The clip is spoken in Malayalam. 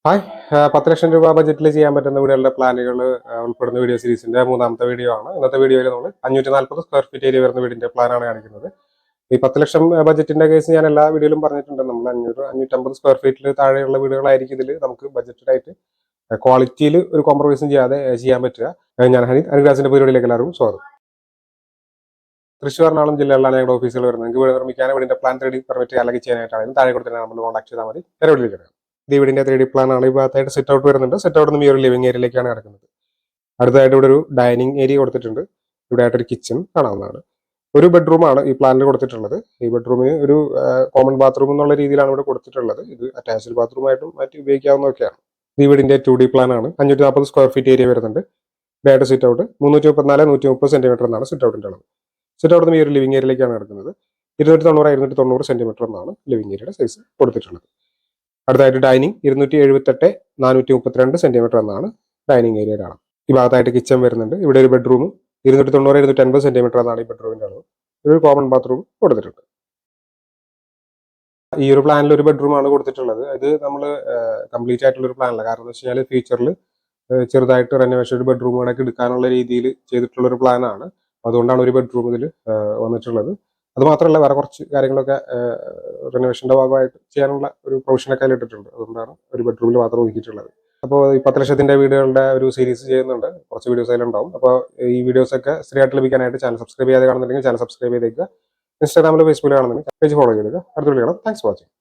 ഹായ് 10 ലക്ഷം രൂപ ബജറ്റിൽ ചെയ്യാൻ പറ്റുന്ന വീടുകളുടെ പ്ലാനുകൾ ഉൾപ്പെടുന്ന വീഡിയോ സീരീസിന്റെ മൂന്നാമത്തെ വീഡിയോ ആണ്. ഇന്നത്തെ വീഡിയോയിൽ നമ്മൾ 540 സ്ക്വയർ ഫീറ്റ് ഏരിയ വരുന്ന വീടിന്റെ പ്ലാനാണ് കാണിക്കുന്നത്. ഈ 10 ലക്ഷം ബജറ്റിന്റെ കേസ് ഞാൻ എല്ലാ വീഡിയോയിലും പറഞ്ഞിട്ടുണ്ട്. നമ്മൾ 550 സ്ക്വയർ ഫീറ്റിൽ താഴെയുള്ള വീടുകളായിരിക്കും ഇതിൽ നമുക്ക് ബജറ്റായിട്ട് ക്വാളിറ്റിയിൽ ഒരു കോംപ്രമൈസും ചെയ്യാതെ ചെയ്യാൻ പറ്റുക. ഞാൻ ഹരിദാസിന്റെ പരിപാടിയിലേക്ക് എല്ലാവർക്കും സ്വാഗതം. തൃശ്ശൂർ എറണാകുളം ജില്ലകളിലാണ് ഞങ്ങളുടെ ഓഫീസുകൾ വരുന്നത്. നിങ്ങൾക്ക് വീട് നിർമ്മിക്കാൻ വീടിന്റെ പ്ലാൻ 3D പെർമിറ്റ് അല്ലെങ്കിൽ ചെയ്യാനായിട്ടാണ് താഴെ കൊടുത്തിട്ട് നമ്മൾ കോൺടാക്ട് ചെയ്താൽ മതി. പരിപാടിയിലേക്ക് വീടിന്റെ 3D പ്ലാൻ ആണ്. ഈ ഭാഗത്തായിട്ട് സെറ്റ് ഔട്ട് വരുന്നുണ്ട്. സെറ്റ് ഔട്ട് നിന്ന് ഈ ഒരു ലിവിംഗ് ഏരിയയിലേക്കാണ് കിടക്കുന്നത്. അടുത്തതായിട്ട് ഇവിടെ ഒരു ഡൈനിങ് ഏരിയ കൊടുത്തിട്ടുണ്ട്. ഇവിടെ ആയിട്ടൊരു കിച്ചൺ കാണാവുന്നതാണ്. ഒരു ബെഡ്റൂമാണ് ഈ പ്ലാനിൽ കൊടുത്തിട്ടുള്ളത്. ഈ ബെഡ്റൂമിന് ഒരു കോമൺ ബാത്റൂം എന്നുള്ള രീതിയിലാണ് ഇവിടെ കൊടുത്തിട്ടുള്ളത്. ഇത് അറ്റാച്ച്ഡ് ബാത്റൂമായിട്ടും മാറ്റി ഉപയോഗിക്കാവുന്നതൊക്കെയാണ്. ഈ വീടിന്റെ 2D പ്ലാൻ ആണ്. 540 സ്ക്വയർ ഫീറ്റ് ഏരിയ വരുന്നുണ്ട്. ഇവിടെയായിട്ട് സിറ്റ് ഔട്ട് 334-130 സെന്റിമീറ്റർ എന്നാണ് സിറ്റ് ഔട്ടിന്റെ അളവ്. സിറ്റ് ഔട്ട് നിന്ന് ഈ ഒരു ലിവിംഗ് ഏരിയയിലേക്കാണ് കിടക്കുന്നത്. 290-290 സെന്റിമീറ്റർ എന്നാണ് ലിവിംഗ് ഏരിയയുടെ സൈസ് കൊടുത്തിട്ടുള്ളത്. അടുത്തായിട്ട് ഡൈനിങ് 278-432 സെന്റിമീറ്റർ എന്നാണ് ഡൈനിങ് ഏരിയയുടെ അളവ്. ഈ ഭാഗത്തായിട്ട് കിച്ചൺ വരുന്നുണ്ട്. ഇവിടെ ഒരു ബെഡ്റൂം 290-250 സെന്റിമീറ്റർ എന്നാണ് ഈ ബെഡ്റൂമിന്റെ അളവ്. ഒരു കോമൺ ബാത്റൂം കൊടുത്തിട്ടുണ്ട്. ഈ ഒരു പ്ലാനിൽ ഒരു ബെഡ്റൂം ആണ് കൊടുത്തിട്ടുള്ളത്. ഇത് നമ്മൾ കംപ്ലീറ്റ് ആയിട്ടുള്ള ഒരു പ്ലാനല്ല. കാരണം എന്ന് വെച്ച് കഴിഞ്ഞാൽ ഫ്യൂച്ചറിൽ ചെറുതായിട്ട് റെനോവേഷൻ ഒരു ബെഡ്റൂം കൂടെ എടുക്കാനുള്ള രീതിയിൽ ചെയ്തിട്ടുള്ള ഒരു പ്ലാനാണ്. അതുകൊണ്ടാണ് ഒരു ബെഡ്റൂം ഇതിൽ വന്നിട്ടുള്ളത്. അത് മാത്രമല്ല വേറെ കുറച്ച് കാര്യങ്ങളൊക്കെ റിനോവേഷന്റെ ഭാഗമായിട്ട് ചെയ്യാനുള്ള ഒരു പ്രൊവിഷനൊക്കെ അതിൽ ഇട്ടിട്ടുണ്ട്. അതുകൊണ്ടാണ് ഒരു ബെഡ്റൂമിൽ മാത്രം ഒതുക്കിയിട്ടുള്ളത്. അപ്പോൾ ഈ 10 ലക്ഷത്തിന്റെ വീടുകളുടെ ഒരു സീരീസ് ചെയ്യുന്നുണ്ട്. കുറച്ച് വീഡിയോസ് അതിലുണ്ടാവും. അപ്പോൾ ഈ വീഡിയോസ് ഒക്കെ സ്ഥിരമായിട്ട് ലഭിക്കാനായിട്ട് ചാനൽ സബ്സ്ക്രൈബ് ചെയ്യാതെ കാണുന്നുണ്ടെങ്കിൽ ചാനൽ സബ്സ്ക്രൈബ് ചെയ്തേക്കുക. ഇൻസ്റ്റാഗ്രാമിൽ ഫേസ്ബുക്കിൽ കാണുന്നുണ്ടെങ്കിൽ പേജ് ഫോളോ ചെയ്തേക്കുക. അടുത്ത വീഡിയോ കാണാം. Thanks for watching.